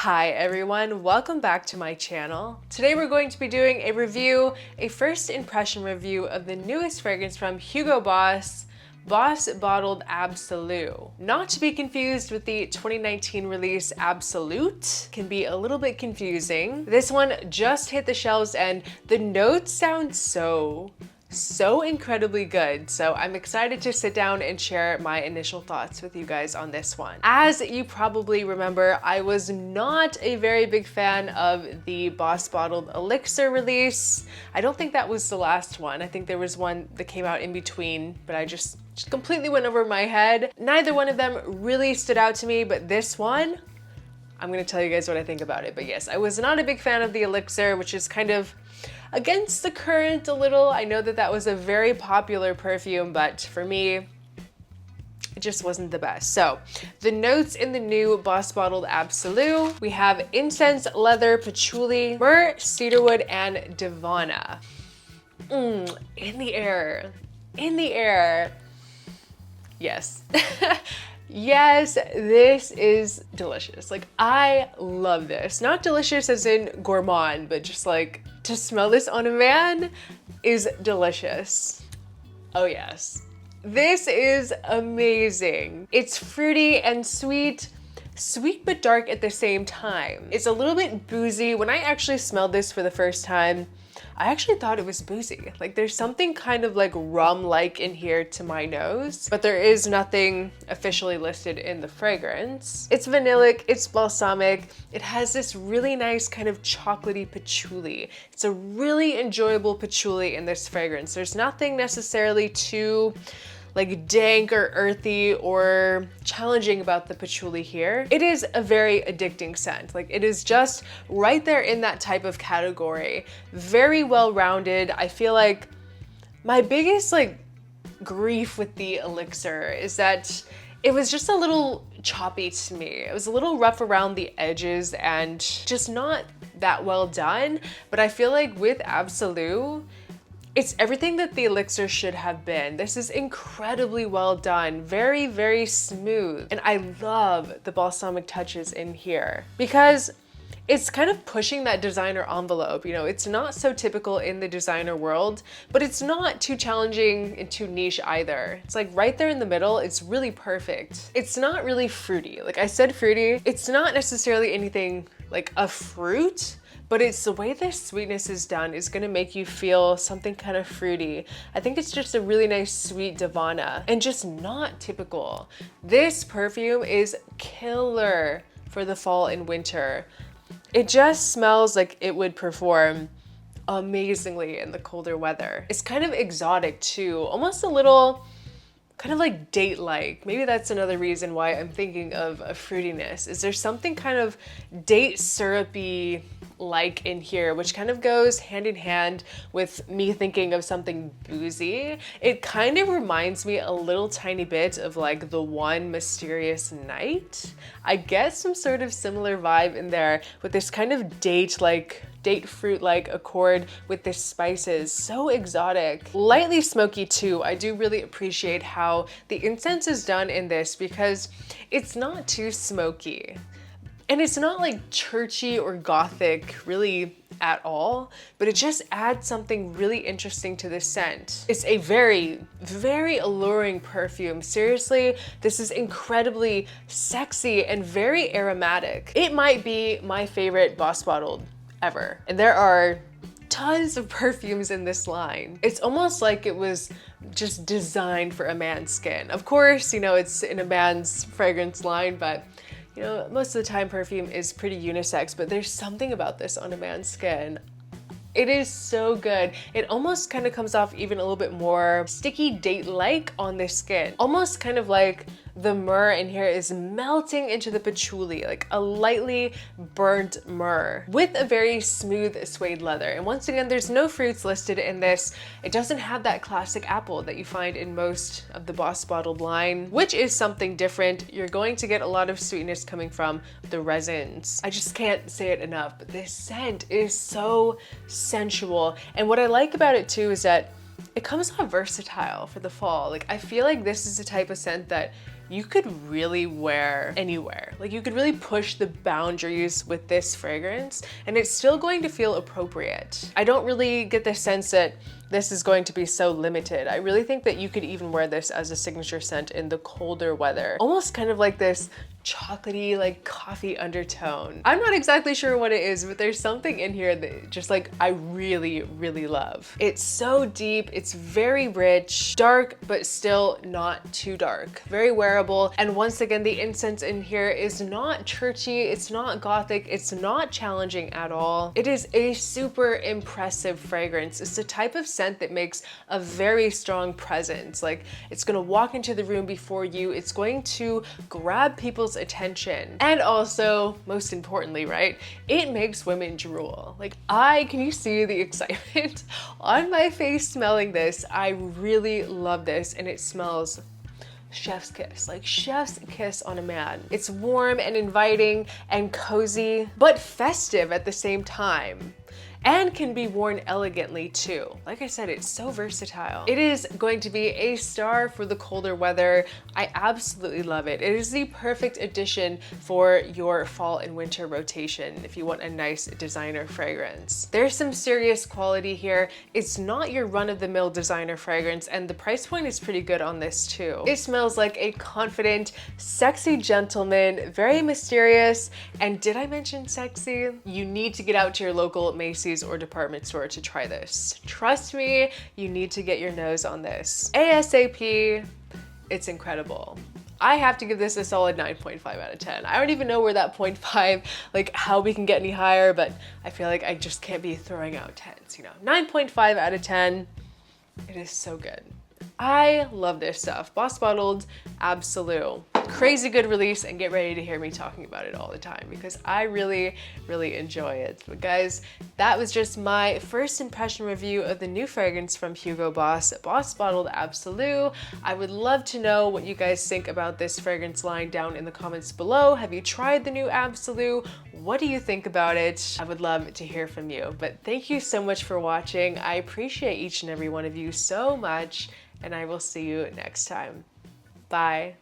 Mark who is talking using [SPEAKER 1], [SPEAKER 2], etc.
[SPEAKER 1] Hi everyone, welcome back to my channel. Today we're going to be doing a first impression review of the newest fragrance from Hugo Boss, Boss Bottled Absolu. Not to be confused with the 2019 release Absolute, can be a little bit confusing. This one just hit the shelves and the notes sound so incredibly good. So I'm excited to sit down and share my initial thoughts with you guys on this one. As you probably remember, I was not a very big fan of the Boss Bottled Elixir release. I don't think that was the last one. I think there was one that came out in between, but I just completely went over my head. Neither one of them really stood out to me, but this one, I'm gonna tell you guys what I think about it. But yes, I was not a big fan of the Elixir, which is kind of against the current a little. I know that that was a very popular perfume, but for me, it just wasn't the best. So the notes in the new Boss Bottled Absolu, we have incense, leather, patchouli, myrrh, cedarwood, and divana. In the air, yes. Yes, this is delicious. Like, I love this. Not delicious as in gourmand, but just like to smell this on a man is delicious. Oh yes. This is amazing. It's fruity and sweet but dark at the same time. It's a little bit boozy. When I actually smelled this for the first time, I actually thought it was boozy. Like, there's something kind of like rum-like in here to my nose, but there is nothing officially listed in the fragrance. It's vanillic, it's balsamic. It has this really nice kind of chocolatey patchouli. It's a really enjoyable patchouli in this fragrance. There's nothing necessarily too like dank or earthy or challenging about the patchouli here. It is a very addicting scent. Like, it is just right there in that type of category. Very well-rounded. I feel like my biggest like grief with the Elixir is that it was just a little choppy to me. It was a little rough around the edges and just not that well done. But I feel like with Absolu, it's everything that the Elixir should have been. This is incredibly well done, very, very smooth. And I love the balsamic touches in here because it's kind of pushing that designer envelope. You know, it's not so typical in the designer world, but it's not too challenging and too niche either. It's like right there in the middle. It's really perfect. It's not really fruity. Like I said, fruity. It's not necessarily anything like a fruit, but it's the way this sweetness is done is gonna make you feel something kind of fruity. I think it's just a really nice sweet divana and just not typical. This perfume is killer for the fall and winter. It just smells like it would perform amazingly in the colder weather. It's kind of exotic too, almost a little kind of like date-like. Maybe that's another reason why I'm thinking of a fruitiness. Is there something kind of date syrupy like in here, which kind of goes hand in hand with me thinking of something boozy. It kind of reminds me a little tiny bit of like The One Mysterious Night. I get some sort of similar vibe in there with this kind of date fruit-like accord with the spices. So exotic. Lightly smoky too. I do really appreciate how the incense is done in this because it's not too smoky. And it's not like churchy or gothic really at all, but it just adds something really interesting to this scent. It's a very, very alluring perfume. Seriously, this is incredibly sexy and very aromatic. It might be my favorite Boss Bottled ever. And there are tons of perfumes in this line. It's almost like it was just designed for a man's skin. Of course, you know, it's in a man's fragrance line, but you know, most of the time perfume is pretty unisex, but there's something about this on a man's skin. It is so good. It almost kind of comes off even a little bit more sticky date-like on the skin. Almost kind of like the myrrh in here is melting into the patchouli, like a lightly burnt myrrh with a very smooth suede leather. And once again, there's no fruits listed in this. It doesn't have that classic apple that you find in most of the Boss Bottled line, which is something different. You're going to get a lot of sweetness coming from the resins. I just can't say it enough, but this scent is so sensual. And what I like about it too is that it comes off versatile for the fall. Like, I feel like this is the type of scent that you could really wear anywhere. Like you could really push the boundaries with this fragrance and it's still going to feel appropriate. I don't really get the sense that this is going to be so limited. I really think that you could even wear this as a signature scent in the colder weather. Almost kind of like this chocolatey, like coffee undertone. I'm not exactly sure what it is, but there's something in here that just like I really, really love. It's so deep, it's very rich, dark, but still not too dark. Very wearable. And once again, the incense in here is not churchy, it's not gothic, it's not challenging at all. It is a super impressive fragrance. It's the type of scent that makes a very strong presence. Like it's gonna walk into the room before you, it's going to grab people's attention. And also, most importantly, right, it makes women drool. Like can you see the excitement on my face smelling this? I really love this and it smells chef's kiss, like chef's kiss on a man. It's warm and inviting and cozy, but festive at the same time. And can be worn elegantly too. Like I said, it's so versatile. It is going to be a star for the colder weather. I absolutely love it. It is the perfect addition for your fall and winter rotation if you want a nice designer fragrance. There's some serious quality here. It's not your run-of-the-mill designer fragrance, and the price point is pretty good on this too. It smells like a confident, sexy gentleman, very mysterious, and did I mention sexy? You need to get out to your local Macy's or department store to try this. Trust me, you need to get your nose on this. ASAP, it's incredible. I have to give this a solid 9.5 out of 10. I don't even know where that 0.5, like how we can get any higher, but I feel like I just can't be throwing out 10s, you know. 9.5 out of 10, it is so good. I love this stuff. Boss Bottled Absolu. Crazy good release, and get ready to hear me talking about it all the time because I really, really enjoy it. But guys, that was just my first impression review of the new fragrance from Hugo Boss, Boss Bottled Absolu. I would love to know what you guys think about this fragrance line down in the comments below. Have you tried the new Absolu? What do you think about it? I would love to hear from you. But thank you so much for watching. I appreciate each and every one of you so much, and I will see you next time. Bye.